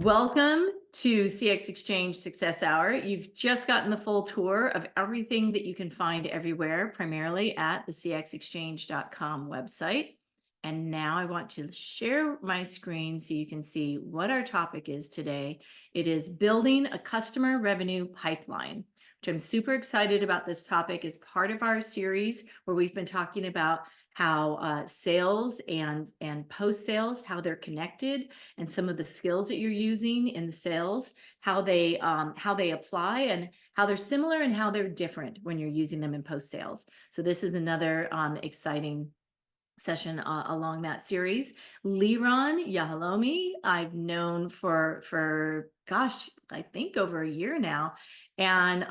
Welcome to CxXchange Success Hour. You've just gotten the full tour of everything that you can find everywhere, primarily at the CxXchange.com website. And now I want to share my screen so you can see what our topic is today. It is building a customer revenue pipeline, which I'm super excited about. This topic is part of our series where we've been talking about how sales and post sales, how they're connected, and some of the skills that you're using in sales, how they apply, and how they're similar and how they're different when you're using them in post sales. So this is another exciting session along that series. LeeRon Yahalomi, I've known for gosh, I think over a year now, and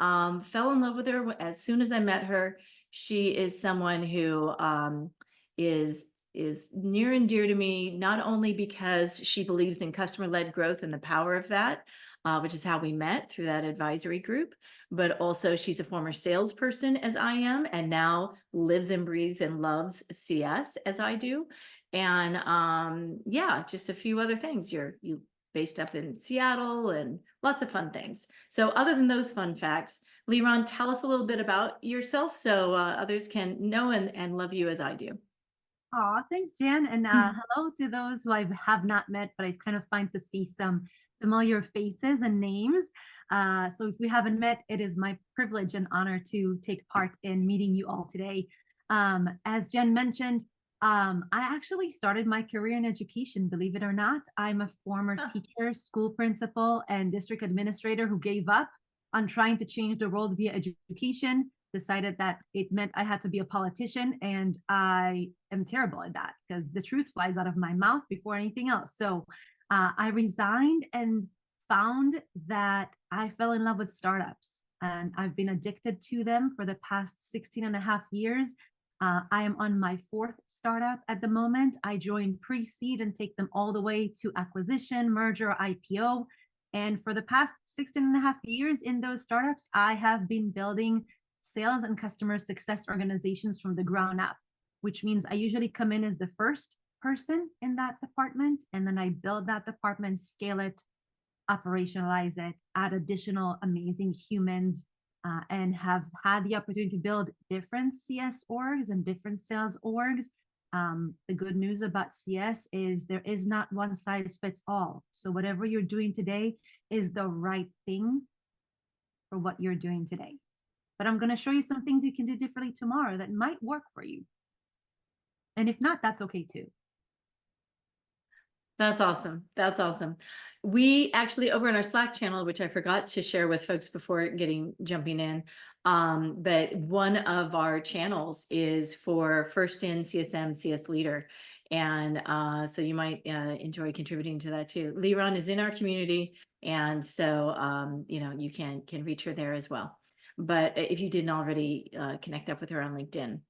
fell in love with her as soon as I met her. She is someone who is near and dear to me, not only because she believes in customer-led growth and the power of that, which is how we met through that advisory group, but also she's a former salesperson as I am, and now lives and breathes and loves CS as I do. And yeah, just a few other things. You based up in Seattle and lots of fun things. So other than those fun facts, LeeRon, tell us a little bit about yourself so others can know and love you as I do. Aw, thanks, Jan. And hello to those who I have not met, but I kind of find to see some familiar faces and names. So if we haven't met, it is my privilege and honor to take part in meeting you all today. As Jen mentioned, I actually started my career in education, believe it or not. I'm a former teacher, school principal, and district administrator who gave up on trying to change the world via education, decided that it meant I had to be a politician, and I am terrible at that because the truth flies out of my mouth before anything else. So I resigned and found that I fell in love with startups, and I've been addicted to them for the past 16 and a half years. I am on my fourth startup at the moment. I joined pre-seed and take them all the way to acquisition, merger, IPO. And for the past 16 and a half years in those startups, I have been building sales and customer success organizations from the ground up, which means I usually come in as the first person in that department, and then I build that department, scale it, operationalize it, add additional amazing humans, and have had the opportunity to build different CS orgs and different sales orgs. The good news about CS is there is not one size fits all. So whatever you're doing today is the right thing for what you're doing today. But I'm going to show you some things you can do differently tomorrow that might work for you. And if not, that's okay too. That's awesome. That's awesome. We actually, over in our Slack channel, which I forgot to share with folks before jumping in, but one of our channels is for first in CSM, CS leader. And so you might enjoy contributing to that too. LeeRon is in our community. And so, you can reach her there as well. But if you didn't already connect up with her on LinkedIn.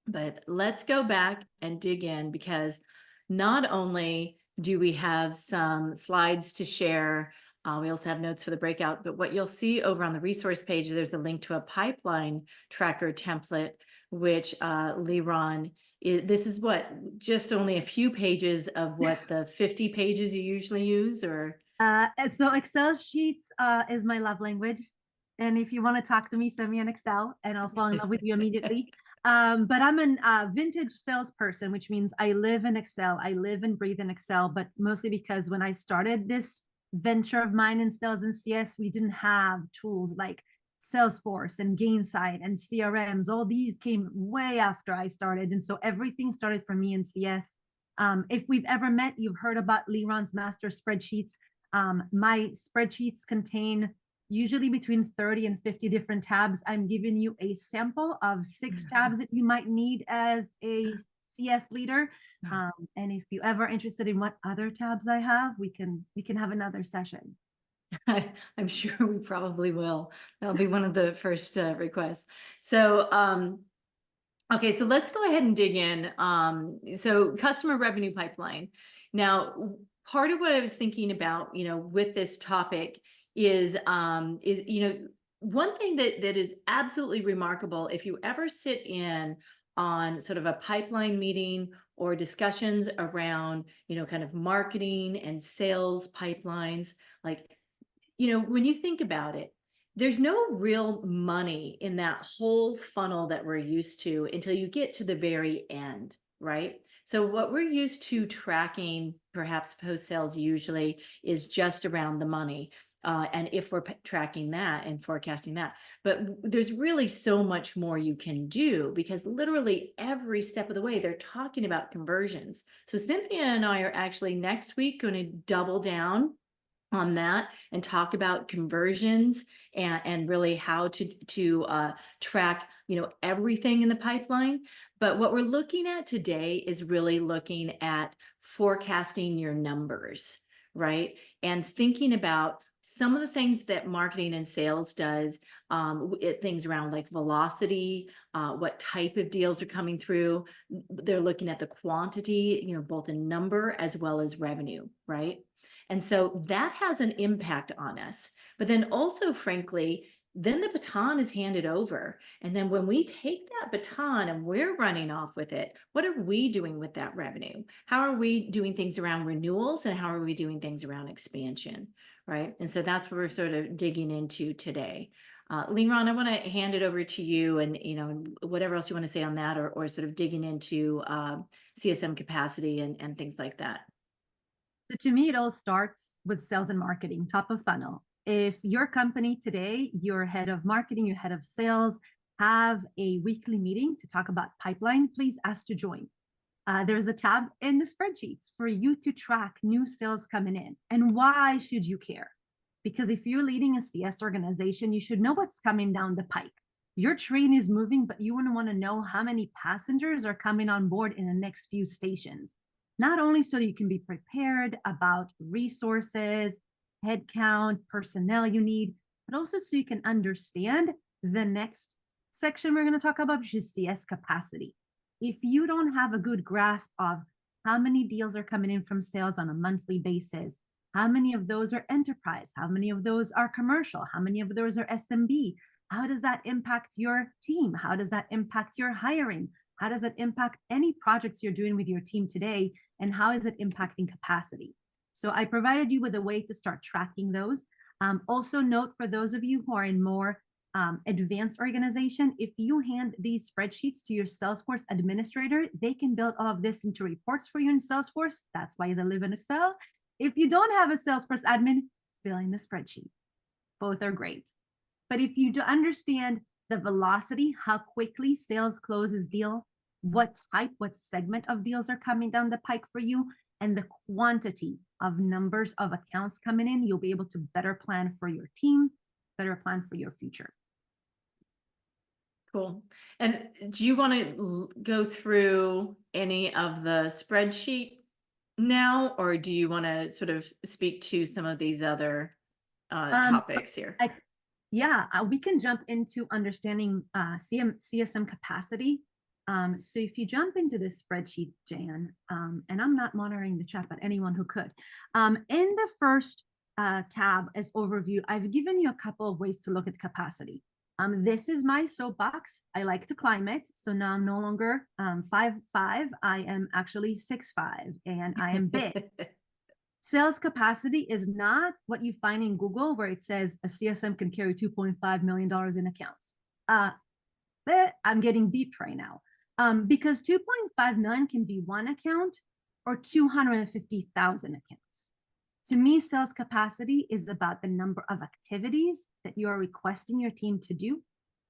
But let's go back and dig in, because not only do we have some slides to share, we also have notes for the breakout, but what you'll see over on the resource page, there's a link to a pipeline tracker template, which LeeRon, this is what, just only a few pages of what the 50 pages you usually use, or? So Excel sheets is my love language. And if you want to talk to me, send me an Excel and I'll fall in love with you immediately. But I'm a vintage salesperson, which means I live in Excel. I live and breathe in Excel, but mostly because when I started this venture of mine in sales and CS, we didn't have tools like Salesforce and Gainsight and CRMs. All these came way after I started. And so everything started for me in CS. If we've ever met, you've heard about LeeRon's master spreadsheets. My spreadsheets contain usually between 30 and 50 different tabs. I'm giving you a sample of 6 tabs that you might need as a CS leader. And if you're ever interested in what other tabs I have, we can have another session. I'm sure we probably will. That'll be one of the first requests. So, okay, so let's go ahead and dig in. So customer revenue pipeline. Now, part of what I was thinking about, with this topic is one thing that is absolutely remarkable. If you ever sit in on sort of a pipeline meeting or discussions around, kind of marketing and sales pipelines. Like, when you think about it, there's no real money in that whole funnel that we're used to until you get to the very end, right? So what we're used to tracking, perhaps post sales usually, is just around the money. And if we're tracking that and forecasting that, but there's really so much more you can do, because literally every step of the way they're talking about conversions. So Cynthia and I are actually next week going to double down on that and talk about conversions, and really how to track everything in the pipeline. But what we're looking at today is really looking at forecasting your numbers, right? And thinking about some of the things that marketing and sales does, things around like velocity, what type of deals are coming through. They're looking at the quantity, both in number as well as revenue, right? And so that has an impact on us. But then also, frankly, then the baton is handed over. And then when we take that baton and we're running off with it, what are we doing with that revenue? How are we doing things around renewals, and how are we doing things around expansion, right? And so that's what we're sort of digging into today. LeeRon, I want to hand it over to you, and whatever else you want to say on that, or sort of digging into CSM capacity and things like that. So to me, it all starts with sales and marketing, top of funnel. If your company today, your head of marketing, your head of sales, have a weekly meeting to talk about pipeline, please ask to join. There's a tab in the spreadsheets for you to track new sales coming in. And why should you care? Because if you're leading a CS organization, you should know what's coming down the pike. Your train is moving, but you want to know how many passengers are coming on board in the next few stations. Not only so you can be prepared about resources, headcount, personnel you need, but also so you can understand the next section we're going to talk about, which is CS capacity. If you don't have a good grasp of how many deals are coming in from sales on a monthly basis, how many of those are enterprise, how many of those are commercial, how many of those are SMB, how does that impact your team? How does that impact your hiring? How does it impact any projects you're doing with your team today? And how is it impacting capacity? So I provided you with a way to start tracking those. Also note, for those of you who are in more advanced organization, if you hand these spreadsheets to your Salesforce administrator, they can build all of this into reports for you in Salesforce. That's why they live in Excel. If you don't have a Salesforce admin, fill in the spreadsheet. Both are great. But if you do understand the velocity, how quickly sales closes deal, what type, what segment of deals are coming down the pike for you, and the quantity of numbers of accounts coming in, you'll be able to better plan for your team, better plan for your future. Cool. And do you want to go through any of the spreadsheet now, or do you want to sort of speak to some of these other topics here? We can jump into understanding CSM capacity. So if you jump into this spreadsheet, Jan, and I'm not monitoring the chat, but anyone who could, in the first tab as overview, I've given you a couple of ways to look at capacity. This is my soapbox. I like to climb it. So now I'm no longer 5'5". I am actually 6'5", and I am big. Sales capacity is not what you find in Google, where it says a CSM can carry $2.5 million in accounts. I'm getting beeped right now, because 2.5 million can be one account or 250,000 accounts. To me, sales capacity is about the number of activities that you are requesting your team to do,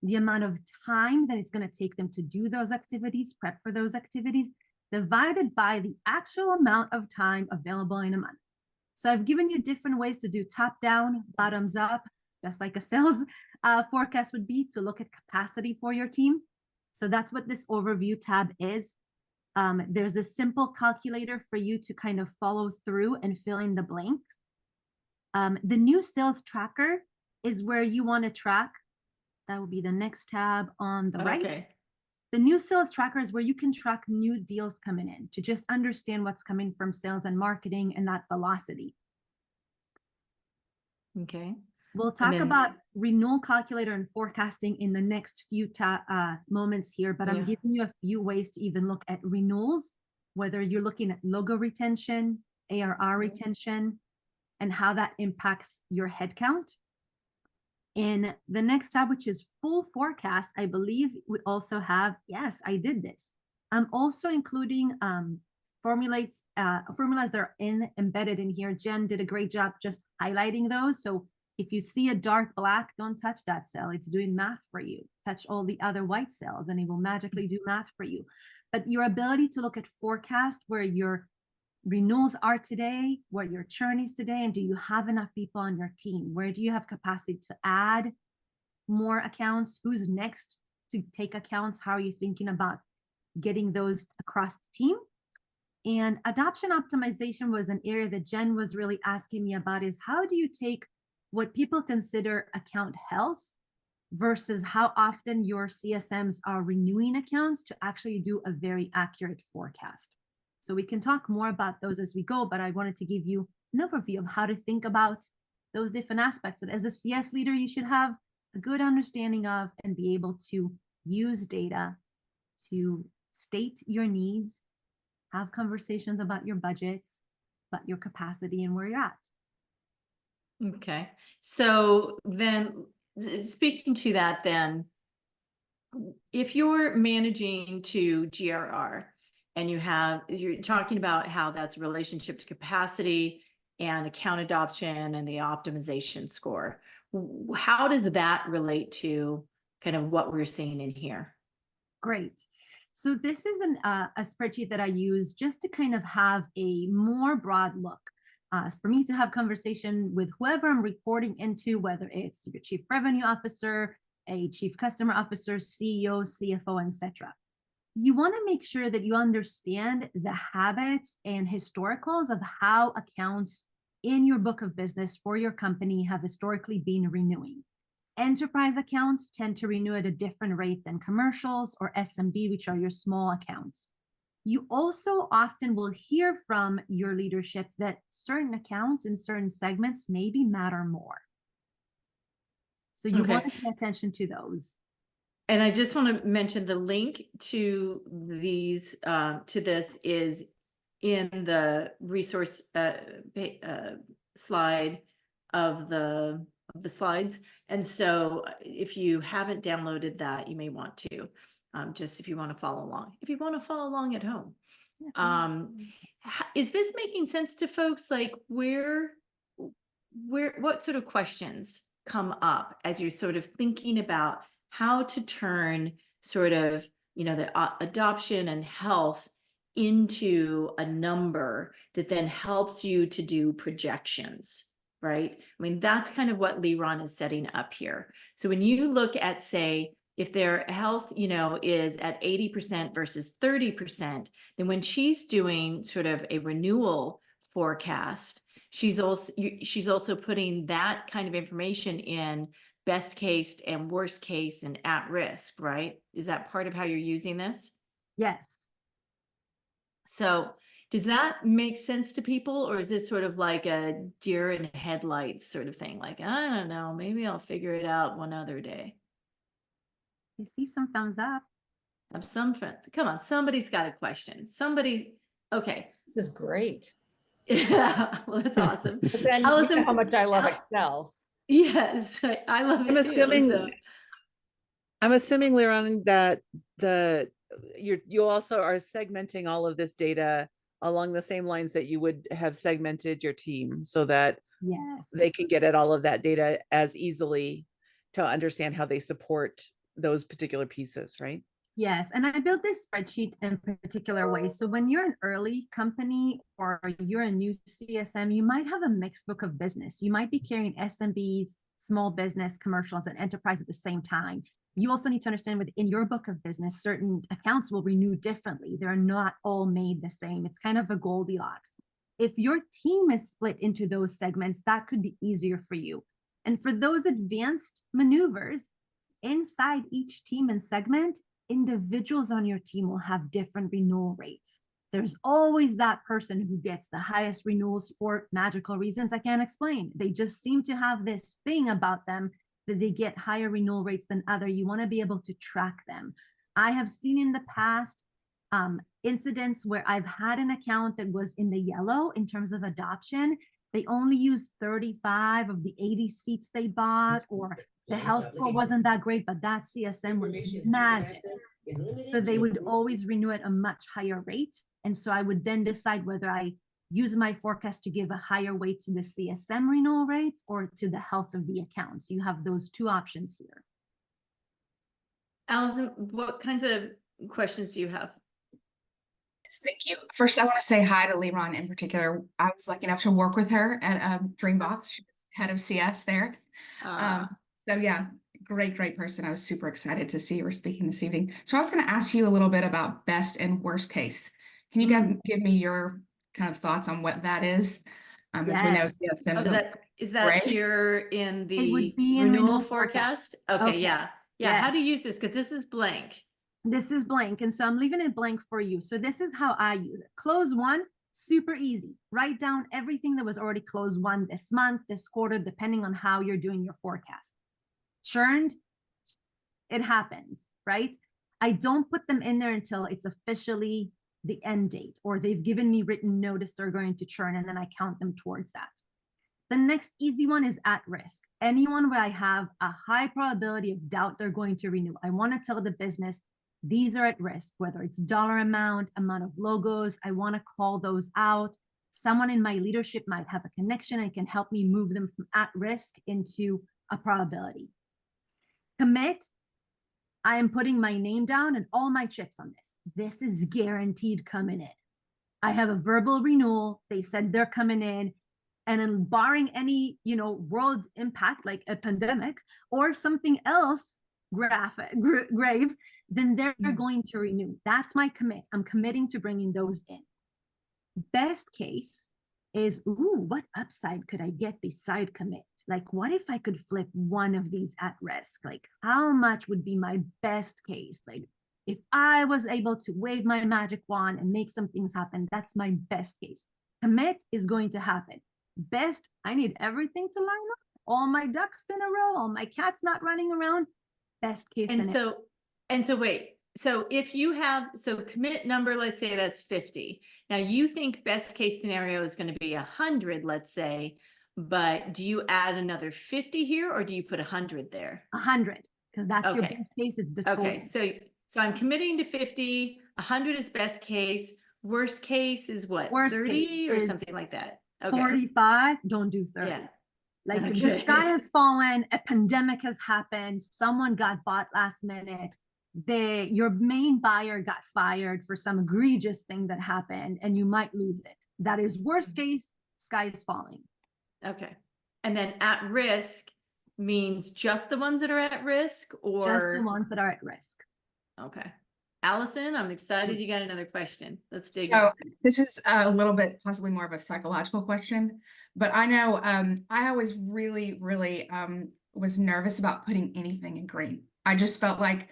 the amount of time that it's going to take them to do those activities, prep for those activities, divided by the actual amount of time available in a month. So I've given you different ways to do top down, bottoms up, just like a sales forecast would be, to look at capacity for your team. So that's what this overview tab is. There's a simple calculator for you to kind of follow through and fill in the blanks. The new sales tracker is where you want to track. That will be the next tab on the right. The new sales tracker is where you can track new deals coming in, to just understand what's coming from sales and marketing and that velocity. Okay. We'll talk about renewal calculator and forecasting in the next few moments here, but I'm giving you a few ways to even look at renewals whether you're looking at logo retention, ARR retention, and how that impacts your headcount. In the next tab, which is full forecast, I believe we also have, yes, I did this. I'm also including formulas that are embedded in here. Jen did a great job just highlighting those. So if you see a dark black, don't touch that cell. It's doing math for you. Touch all the other white cells and it will magically do math for you. But your ability to look at forecast where your renewals are today, where your churn is today, and do you have enough people on your team? Where do you have capacity to add more accounts? Who's next to take accounts? How are you thinking about getting those across the team? And adoption optimization was an area that Jen was really asking me about, is how do you take what people consider account health versus how often your CSMs are renewing accounts to actually do a very accurate forecast. So we can talk more about those as we go, but I wanted to give you an overview of how to think about those different aspects that as a CS leader, you should have a good understanding of and be able to use data to state your needs, have conversations about your budgets, about your capacity and where you're at. Okay. So then speaking to that, then if you're managing to GRR and you're talking about how that's relationship to capacity and account adoption and the optimization score, how does that relate to kind of what we're seeing in here? Great. So this is a spreadsheet that I use just to kind of have a more broad look. For me to have conversation with whoever I'm reporting into, whether it's your chief revenue officer, a chief customer officer, CEO, CFO, etc. You want to make sure that you understand the habits and historicals of how accounts in your book of business for your company have historically been renewing. Enterprise accounts tend to renew at a different rate than commercials or SMB, which are your small accounts. You also often will hear from your leadership that certain accounts in certain segments maybe matter more. So you want to pay attention to those. And I just want to mention the link to these to this is in the resource slide of the slides. And so if you haven't downloaded that, you may want to, just if you want to follow along. If you want to follow along at home. Is this making sense to folks? Like what sort of questions come up as you're sort of thinking about how to turn sort of, the adoption and health into a number that then helps you to do projections, right? I mean, that's kind of what LeeRon is setting up here. So when you look at, say, if their health, is at 80% versus 30%, then when she's doing sort of a renewal forecast, she's also putting that kind of information in best case and worst case and at risk, right? Is that part of how you're using this? Yes. So does that make sense to people, or is this sort of like a deer in headlights sort of thing? Like, I don't know, maybe I'll figure it out one other day. I see some thumbs up. Have some friends. Come on, somebody's got a question. Somebody, okay. This is great. Yeah, well, that's awesome. But then Allison, you know how much I love Excel. Yes, I love it too. I'm assuming, LeeRon, that you also are segmenting all of this data along the same lines that you would have segmented your team, so that they can get at all of that data as easily to understand how they support those particular pieces, right? Yes, and I built this spreadsheet in particular way. So when you're an early company or you're a new CSM, you might have a mixed book of business. You might be carrying SMBs, small business, commercials, and enterprise at the same time. You also need to understand within your book of business, certain accounts will renew differently. They're not all made the same. It's kind of a Goldilocks. If your team is split into those segments, that could be easier for you. And for those advanced maneuvers, inside each team and segment, individuals on your team will have different renewal rates. There's always that person who gets the highest renewals for magical reasons I can't explain. They just seem to have this thing about them that they get higher renewal rates than other. You want to be able to track them. I have seen in the past incidents where I've had an account that was in the yellow in terms of adoption. They only used 35 of the 80 seats they bought, or the health score wasn't that great, but that CSM was magic. So they would always renew at a much higher rate. And so I would then decide whether I use my forecast to give a higher weight to the CSM renewal rates or to the health of the account. So you have those two options here. Allison, what kinds of questions do you have? Yes, thank you. First, I want to say hi to LeeRon in particular. I was lucky enough to work with her at Dreambox, she was head of CS there. So yeah, great person. I was super excited to see her speaking this evening. So I was going to ask you a little bit about best and worst case. Can you give me your kind of thoughts on what that is? As we know, CSM is that here in It would the be in renewal renewal forecast? Okay, yeah. Yes. How do you use this? Because this is blank. This is blank. And so I'm leaving it blank for you. So this is how I use it. Close one, super easy. Write down everything that was already closed one this month, this quarter, depending on how you're doing your forecast. Churned, it happens, right? I don't put them in there until it's officially the end date, or they've given me written notice they're going to churn, and then I count them towards that. The next easy one is at risk. Anyone where I have a high probability of doubt they're going to renew. I want to tell the business, these are at risk, whether it's dollar amount of logos, I want to call those out. Someone in my leadership might have a connection and can help me move them from at risk into a probability. Commit, I am putting my name down and all my chips on this. This is guaranteed coming in. I have a verbal renewal. They said they're coming in. And then barring any, world impact like a pandemic or something else grave, then they're going to renew. That's my commit. I'm committing to bringing those in. Best case is, what upside could I get beside commit? Like, what if I could flip one of these at risk? Like, how much would be my best case? Like, if I was able to wave my magic wand and make some things happen, that's my best case. Commit is going to happen. Best, I need everything to line up, all my ducks in a row, all my cats not running around. Best case. And so wait, so if you have, commit number, let's say that's 50. Now you think best case scenario is going to be 100, let's say, but do you add another 50 here, or do you put 100 there? 100, because that's your best case. It's the total. Okay, so I'm committing to 50, 100 is best case. Worst case is what? Worst 30 case or is something like that. Okay. 45, don't do 30. Yeah. Like the sky has fallen, a pandemic has happened, someone got bought last minute, your main buyer got fired for some egregious thing that happened, and you might lose it. That is worst case, sky is falling. Okay. And then at risk means just the ones that are at risk, or just the ones that are at risk. Okay. Allison, I'm excited you got another question. Let's dig in. So this is a little bit possibly more of a psychological question, but I know I always really was nervous about putting anything in green. I just felt like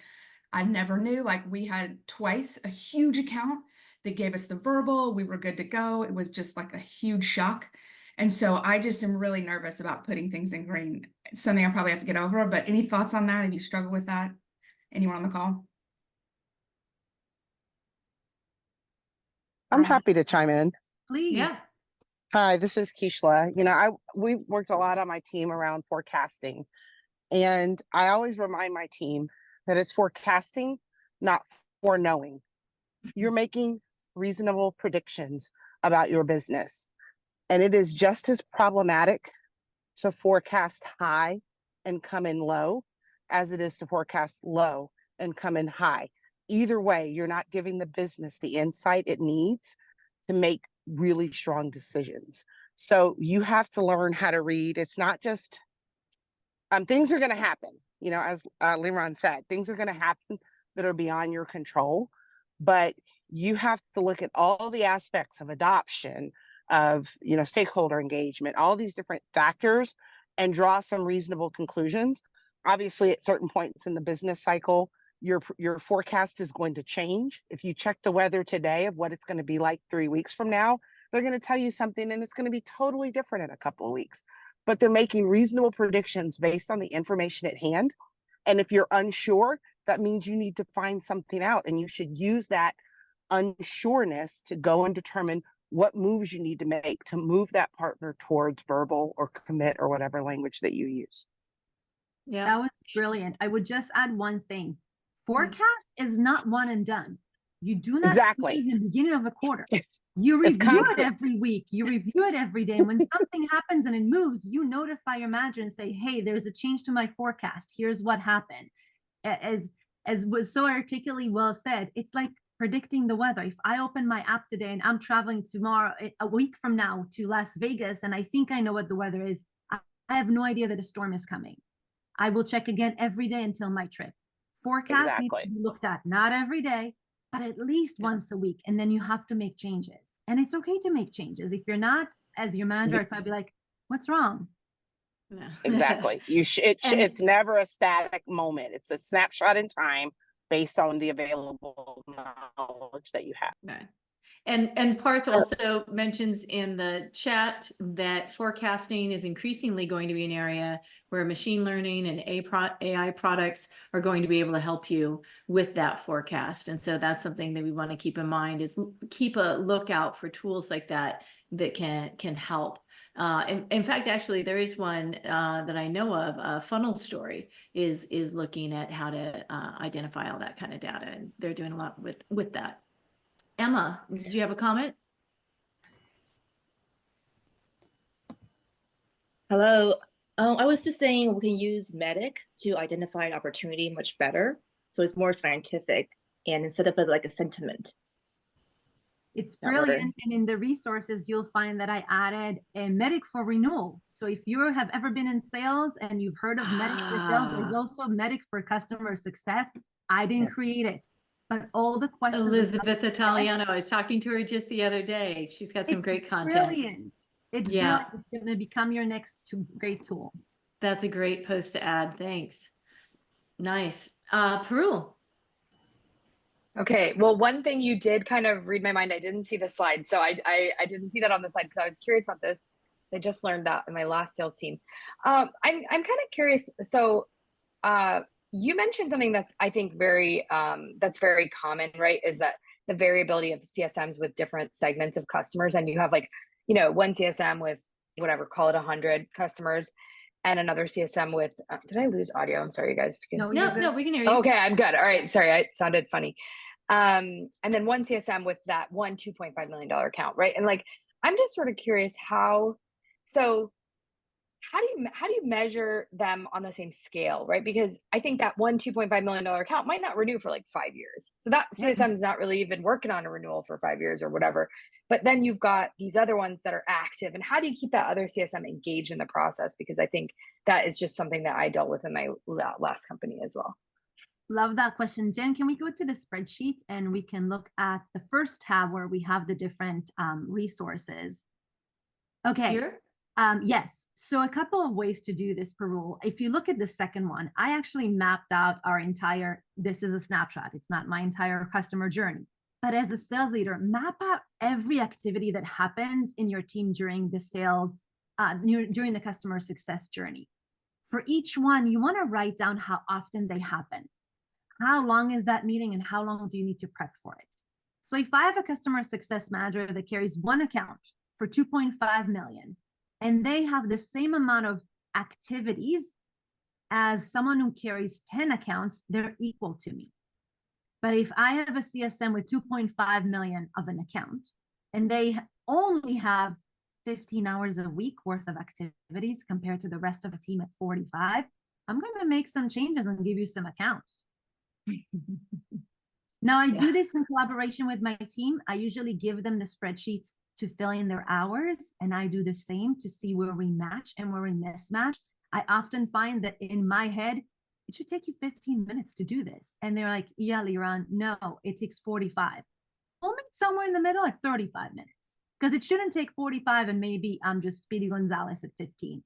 I never knew. Like, we had twice a huge account that gave us the verbal, we were good to go. It was just like a huge shock. And so I just am really nervous about putting things in green. It's something I probably have to get over, but any thoughts on that? Have you struggled with that? Anyone on the call? I'm happy to chime in. Please. Yeah. Hi, this is Keishla. We worked a lot on my team around forecasting, and I always remind my team that it's forecasting, not foreknowing. You're making reasonable predictions about your business, and it is just as problematic to forecast high and come in low as it is to forecast low and come in high. Either way, you're not giving the business the insight it needs to make really strong decisions. So you have to learn how to read. It's not just, things are going to happen, as LeeRon said, things are going to happen that are beyond your control, but you have to look at all the aspects of adoption, of, stakeholder engagement, all these different factors, and draw some reasonable conclusions. Obviously, at certain points in the business cycle, your forecast is going to change. If you check the weather today of what it's going to be like 3 weeks from now, they're going to tell you something and it's going to be totally different in a couple of weeks. But they're making reasonable predictions based on the information at hand. And if you're unsure, that means you need to find something out, and you should use that unsureness to go and determine what moves you need to make to move that partner towards verbal or commit or whatever language that you use. Yeah. That was brilliant. I would just add one thing. Forecast is not one and done. You do not Exactly. see it in the beginning of a quarter. You It's review it constant. every week. You review it every day. And when something happens and it moves, you notify your manager and say, hey, there's a change to my forecast. Here's what happened. As was so articulately well said, it's like predicting the weather. If I open my app today and I'm traveling tomorrow, a week from now, to Las Vegas, and I think I know what the weather is, I have no idea that a storm is coming. I will check again every day until my trip. Forecast needs Exactly. to be looked at, not every day, but at least once a week. And then you have to make changes. And it's okay to make changes. If you're not, as your manager, I'd probably be like, what's wrong? Yeah. Exactly. And- It's never a static moment. It's a snapshot in time based on the available knowledge that you have. Right. And Parth also mentions in the chat that forecasting is increasingly going to be an area where machine learning and AI products are going to be able to help you with that forecast. And so that's something that we want to keep in mind, is keep a lookout for tools like that that can help. In fact, actually, there is one that I know of. Funnel Story is looking at how to identify all that kind of data, and they're doing a lot with that. Emma, did you have a comment? Hello. I was just saying we can use MEDDIC to identify an opportunity much better. So it's more scientific, and instead of like a sentiment. It's That word. brilliant. And in the resources, you'll find that I added a MEDDIC for renewals. So if you have ever been in sales and you've heard of MEDDIC for sales, there's also MEDDIC for customer success. I didn't create it, but all the questions. Elizabeth Italiano, I was talking to her just the other day. She's got some great content. Brilliant. It's Yeah. brilliant. It's going to become your next great tool. That's a great post to add. Thanks. Nice. Perul. Okay, well, one thing you did kind of read my mind. I didn't see the slide, so I didn't see that on the slide because I was curious about this. I just learned that in my last sales team. I'm kind of curious. So, you mentioned something that's, I think, very common, right? Is that the variability of CSMs with different segments of customers, and you have like, one CSM with whatever, call it 100 customers, and another CSM with. Did I lose audio? I'm sorry, you guys. No, you're good. No, we can hear you. Okay, I'm good. All right, sorry, it sounded funny. And then one CSM with that one $2.5 million account, right? And like, I'm just sort of curious how do you measure them on the same scale, right? Because I think that one $2.5 million account might not renew for like 5 years. So that CSM is not really even working on a renewal for 5 years or whatever. But then you've got these other ones that are active. And how do you keep that other CSM engaged in the process? Because I think that is just something that I dealt with in my last company as well. Love that question. Jen, can we go to the spreadsheet and we can look at the first tab where we have the different resources? Okay. Here? Yes. So a couple of ways to do this, Perul. If you look at the second one, I actually mapped out our entire, this is a snapshot. It's not my entire customer journey. But as a sales leader, map out every activity that happens in your team during the sales, during the customer success journey. For each one, you want to write down how often they happen. How long is that meeting and how long do you need to prep for it? So if I have a customer success manager that carries one account for 2.5 million, and they have the same amount of activities as someone who carries 10 accounts, they're equal to me. But if I have a CSM with 2.5 million of an account, and they only have 15 hours a week worth of activities compared to the rest of the team at 45, I'm going to make some changes and give you some accounts. Now, I do this in collaboration with my team. I usually give them the spreadsheets to fill in their hours, and I do the same to see where we match and where we mismatch. I often find that in my head, it should take you 15 minutes to do this. And they're like, yeah, LeeRon, no, it takes 45. We'll meet somewhere in the middle at 35 minutes because it shouldn't take 45 and maybe I'm just Speedy Gonzalez at 15.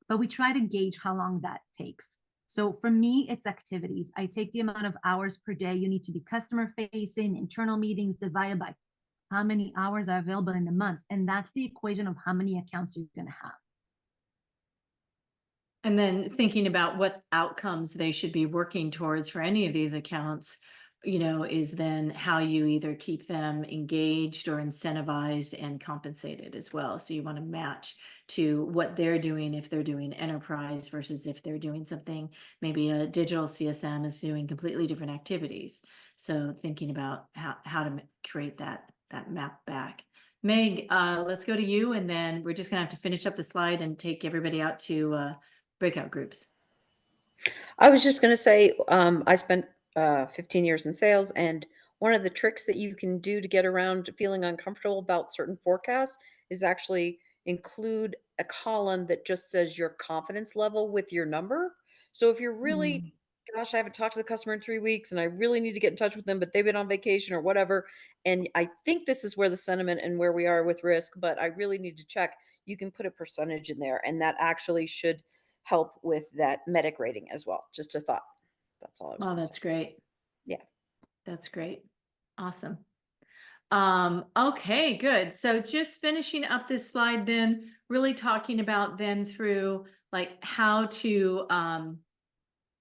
But we try to gauge how long that takes. So for me, it's activities. I take the amount of hours per day you need to be customer facing, internal meetings divided by how many hours are available in a month. And that's the equation of how many accounts you're going to have. And then thinking about what outcomes they should be working towards for any of these accounts. is then how you either keep them engaged or incentivized and compensated as well. So you want to match to what they're doing if they're doing enterprise versus if they're doing something, maybe a digital CSM is doing completely different activities. So thinking about how to create that map back. Meg, let's go to you, and then we're just gonna have to finish up the slide and take everybody out to breakout groups. I was just going to say, I spent 15 years in sales, and one of the tricks that you can do to get around feeling uncomfortable about certain forecasts is actually include a column that just says your confidence level with your number. So if you're really, gosh, I haven't talked to the customer in 3 weeks and I really need to get in touch with them, but they've been on vacation or whatever, and I think this is where the sentiment and where we are with risk, but I really need to check, you can put a percentage in there, and that actually should help with that MEDDIC rating as well. Just a thought. That's all I was Oh, gonna that's say. great. Yeah. That's great. Awesome. Okay, good. So just finishing up this slide, then really talking about then through like how to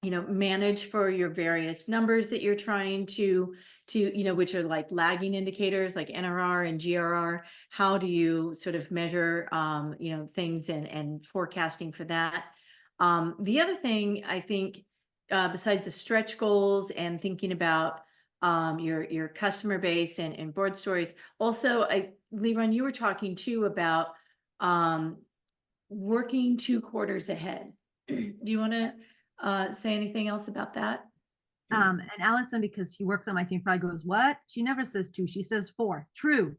manage for your various numbers that you're trying to which are like lagging indicators like NRR and GRR. How do you sort of measure things and forecasting for that? The other thing I think, besides the stretch goals and thinking about your customer base and board stories, also LeeRon, you were talking too about working 2 quarters ahead. Do you want to say anything else about that? And Allison, because she works on my team, probably goes, what? She never says 2, she says 4. True.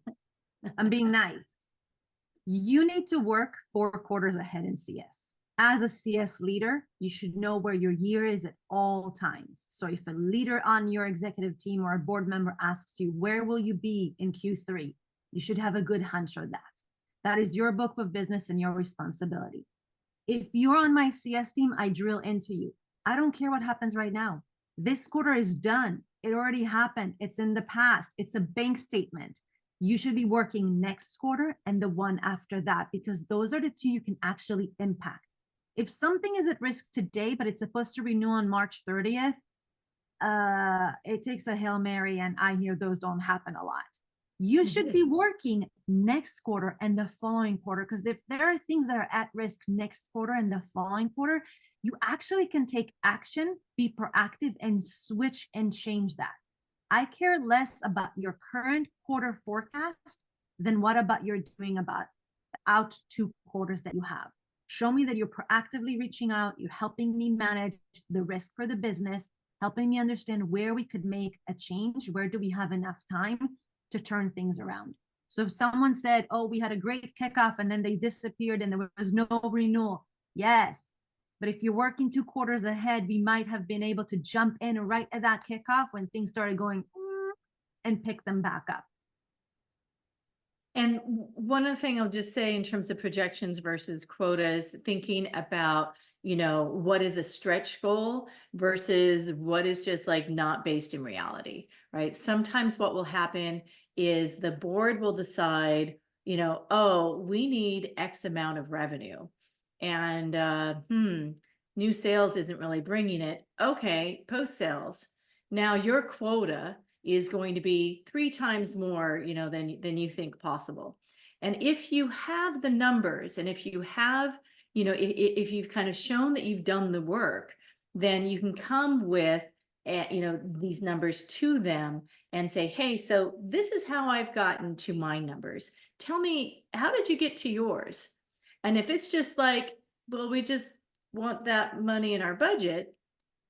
I'm being nice. You need to work 4 quarters ahead in CS. As a CS leader, you should know where your year is at all times. So if a leader on your executive team or a board member asks you, where will you be in Q3? You should have a good hunch of that. That is your book of business and your responsibility. If you're on my CS team, I drill into you. I don't care what happens right now. This quarter is done. It already happened. It's in the past. It's a bank statement. You should be working next quarter and the one after that, because those are the 2 you can actually impact. If something is at risk today, but it's supposed to renew on March 30th, it takes a Hail Mary, and I hear those don't happen a lot. You should be working next quarter and the following quarter, because if there are things that are at risk next quarter and the following quarter, you actually can take action, be proactive, and switch and change that. I care less about your current quarter forecast than what about you're doing about out 2 quarters that you have. Show me that you're proactively reaching out, you're helping me manage the risk for the business, helping me understand where we could make a change, where do we have enough time to turn things around. So if someone said, oh, we had a great kickoff and then they disappeared and there was no renewal, yes. But if you're working 2 quarters ahead, we might have been able to jump in right at that kickoff when things started going and pick them back up. And one other thing I'll just say in terms of projections versus quotas, thinking about, what is a stretch goal versus what is just like not based in reality, right? Sometimes what will happen is the board will decide, oh, we need X amount of revenue, and new sales isn't really bringing it. Okay, post sales. Now your quota is going to be 3 times more, than you think possible. And if you have the numbers, and if you have, if you've kind of shown that you've done the work, then you can come with, these numbers to them and say, hey, so this is how I've gotten to my numbers. Tell me, how did you get to yours? And if it's just like, well, we just want that money in our budget,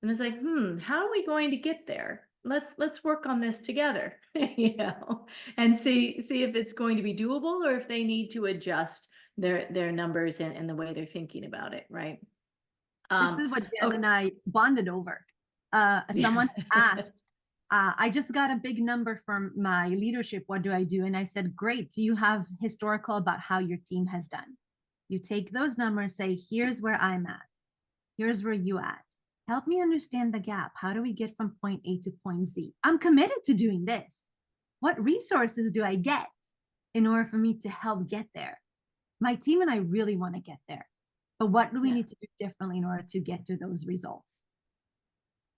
and it's like, how are we going to get there? Let's work on this together, and see if it's going to be doable or if they need to adjust their numbers and the way they're thinking about it, right? This is what Jen and I bonded over. Someone asked, I just got a big number from my leadership. What do I do? And I said, great. Do you have historical about how your team has done? You take those numbers, say, here's where I'm at. Here's where you at. Help me understand the gap. How do we get from point A to point Z? I'm committed to doing this. What resources do I get in order for me to help get there? My team and I really want to get there, but what do we need to do differently in order to get to those results?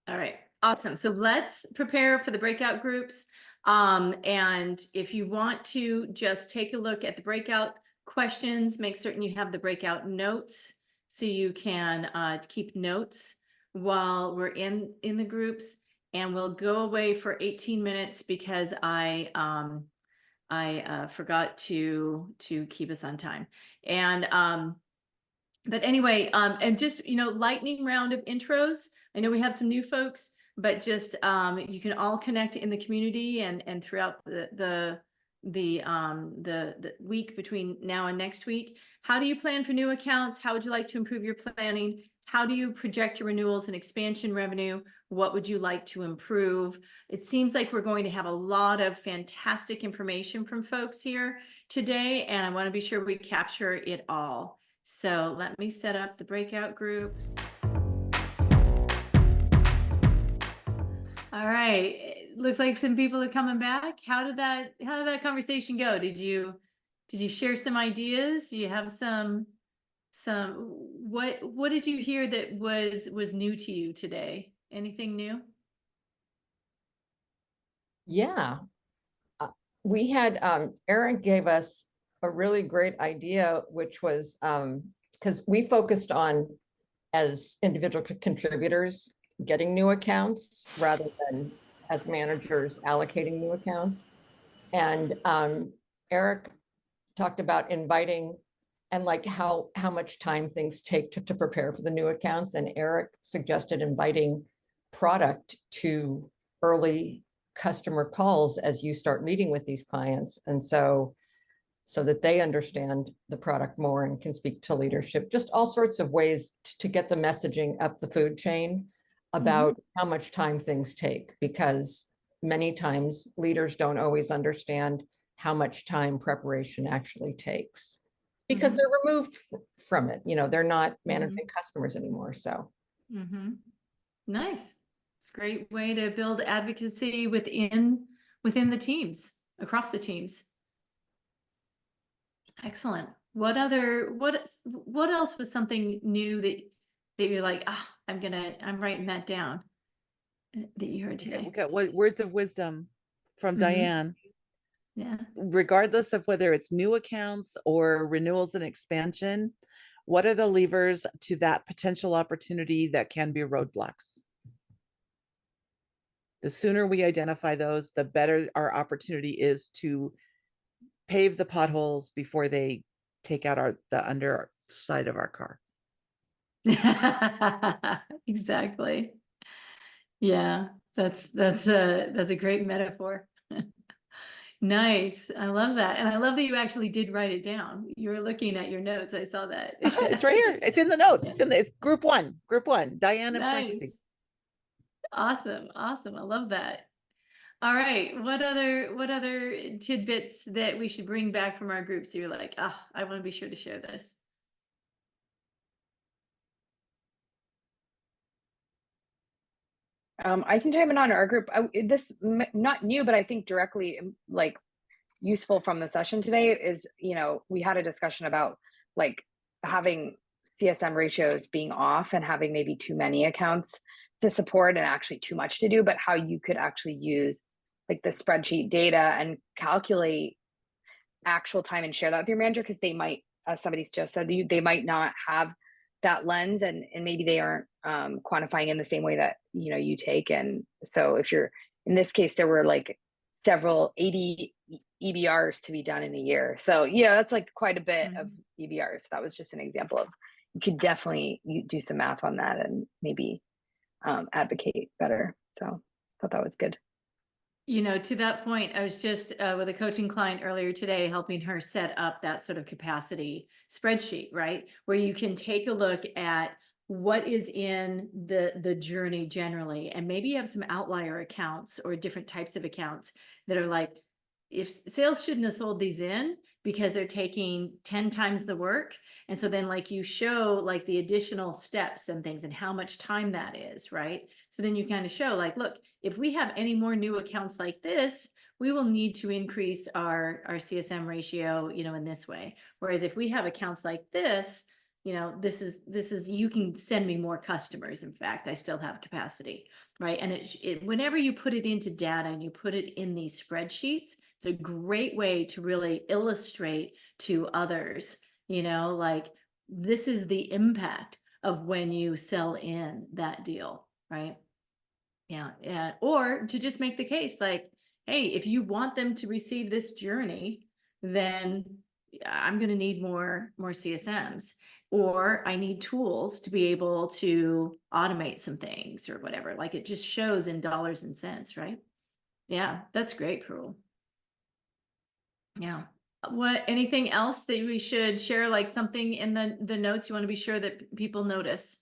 All right. Awesome. So let's prepare for the breakout groups. And if you want to just take a look at the breakout questions, make certain you have the breakout notes so you can keep notes while we're in the groups. And we'll go away for 18 minutes because I forgot to keep us on time. And but anyway, and just, lightning round of intros. I know we have some new folks, but just you can all connect in the community and throughout the week between now and next week. How do you plan for new accounts? How would you like to improve your planning? How do you project your renewals and expansion revenue? What would you like to improve? It seems like we're going to have a lot of fantastic information from folks here today, and I want to be sure we capture it all. So let me set up the breakout groups. All right, it looks like some people are coming back. How did that conversation go? Did you share some ideas? Do you have some what did you hear that was new to you today? Anything new? Yeah, we had Eric gave us a really great idea, which was because we focused on, as individual contributors, getting new accounts rather than as managers allocating new accounts. And Eric talked about inviting and like how much time things take to prepare for the new accounts. And Eric suggested inviting product to early customer calls as you start meeting with these clients. And so that they understand the product more and can speak to leadership, just all sorts of ways to get the messaging up the food chain about how much time things take, because many times leaders don't always understand how much time preparation actually takes because they're removed from it. They're not managing customers anymore. So Nice. It's a great way to build advocacy within the teams, across the teams. Excellent. What else was something new that you're like, I'm writing that down, that you heard today? We got words of wisdom from Diane. Yeah. Regardless of whether it's new accounts or renewals and expansion, what are the levers to that potential opportunity that can be roadblocks? The sooner we identify those, the better our opportunity is to pave the potholes before they take out the underside of our car. Exactly. Yeah, that's a great metaphor. Nice. I love that. And I love that you actually did write it down. You were looking at your notes. I saw that. It's right here. It's in the notes. It's group one, Diane in Nice. parentheses. Awesome. I love that. All right. What other tidbits that we should bring back from our groups? You're like, I want to be sure to share this. I can chime in on our group. This not new, but I think directly like useful from the session today is, we had a discussion about like having CSM ratios being off and having maybe too many accounts to support and actually too much to do, but how you could actually use like the spreadsheet data and calculate actual time and share that with your manager, because they might, as somebody just said, they might not have that lens and maybe they aren't quantifying in the same way that you take. And so if you're in this case, there were like several 80 EBRs to be done in a year. So yeah, that's like quite a bit of EBRs. That was just an example of, you could definitely do some math on that and maybe advocate better. So I thought that was good. To that point, I was just with a coaching client earlier today, helping her set up that sort of capacity spreadsheet, right? Where you can take a look at what is in the journey generally, and maybe you have some outlier accounts or different types of accounts that are like, if sales shouldn't have sold these in because they're taking 10 times the work. And so then like you show like the additional steps and things and how much time that is, right? So then you kind of show like, look, if we have any more new accounts like this, we will need to increase our CSM ratio, in this way. Whereas if we have accounts like this, you know, this is, you can send me more customers. In fact, I still have capacity, right? And whenever you put it into data and you put it in these spreadsheets, it's a great way to really illustrate to others, you know, like, this is the impact of when you sell in that deal, right? Yeah. Or to just make the case like, hey, if you want them to receive this journey, then I'm going to need more CSMs, or I need tools to be able to automate some things or whatever. Like, it just shows in dollars and cents, right? Yeah, that's great, Parul. Yeah. Anything else that we should share, like something in the notes you want to be sure that people notice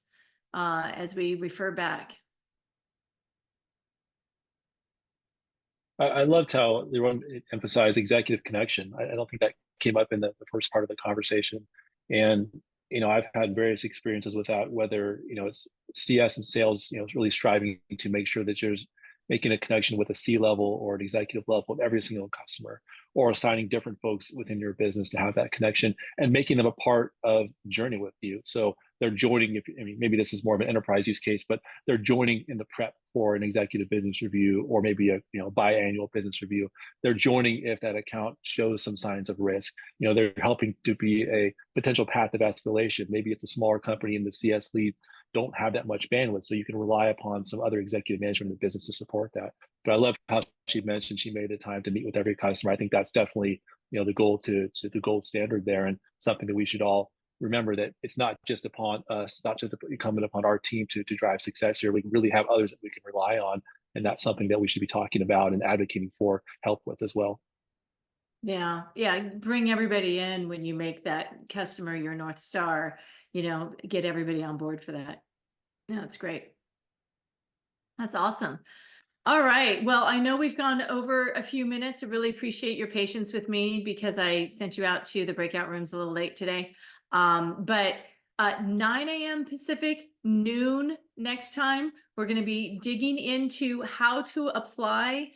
as we refer back? I loved how LeeRon emphasized executive connection. I don't think that came up in the first part of the conversation. And, you know, I've had various experiences with that, whether, you know, it's CS and sales, you know, really striving to make sure that you're making a connection with a C-level or an executive level of every single customer, or assigning different folks within your business to have that connection and making them a part of the journey with you. So they're joining, I mean, maybe this is more of an enterprise use case, but they're joining in the prep for an executive business review, or maybe a, you know, biannual business review. They're joining if that account shows some signs of risk. You know, they're helping to be a potential path of escalation. Maybe it's a smaller company and the CS lead don't have that much bandwidth, so you can rely upon some other executive management in the business to support that. But I love how she mentioned she made the time to meet with every customer. I think that's definitely, you know, the goal to the gold standard there, and something that we should all remember, that it's not just upon us, not just incumbent upon our team to drive success here. We can really have others that we can rely on, and that's something that we should be talking about and advocating for help with as well. Yeah. Bring everybody in when you make that customer your North Star, you know, get everybody on board for that. Yeah, that's great. That's awesome. All right. Well, I know we've gone over a few minutes. I really appreciate your patience with me because I sent you out to the breakout rooms a little late today. But 9 a.m. Pacific, noon next time, we're going to be digging into how to apply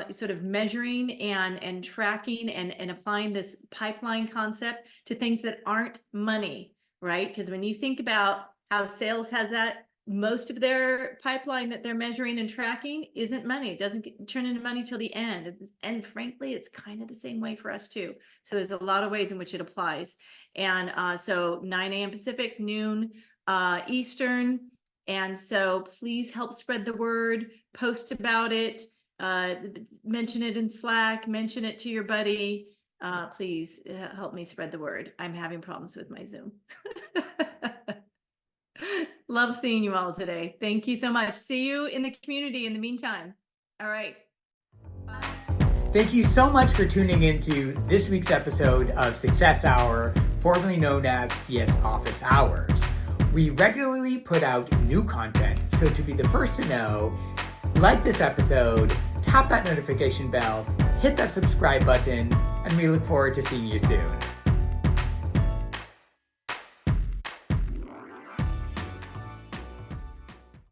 sort of measuring and tracking and applying this pipeline concept to things that aren't money, right? Because when you think about how sales has that, most of their pipeline that they're measuring and tracking isn't money. It doesn't turn into money till the end. And frankly, it's kind of the same way for us too. So there's a lot of ways in which it applies. And so 9 a.m. Pacific, noon Eastern. And so please help spread the word, post about it, mention it in Slack, mention it to your buddy. Please help me spread the word. I'm having problems with my Zoom. Love seeing you all today. Thank you so much. See you in the community in the meantime. All right. Bye. Thank you so much for tuning into this week's episode of Success Hour, formerly known as CS Office Hours. We regularly put out new content, so to be the first to know, like this episode, tap that notification bell, hit that subscribe button, and we look forward to seeing you soon.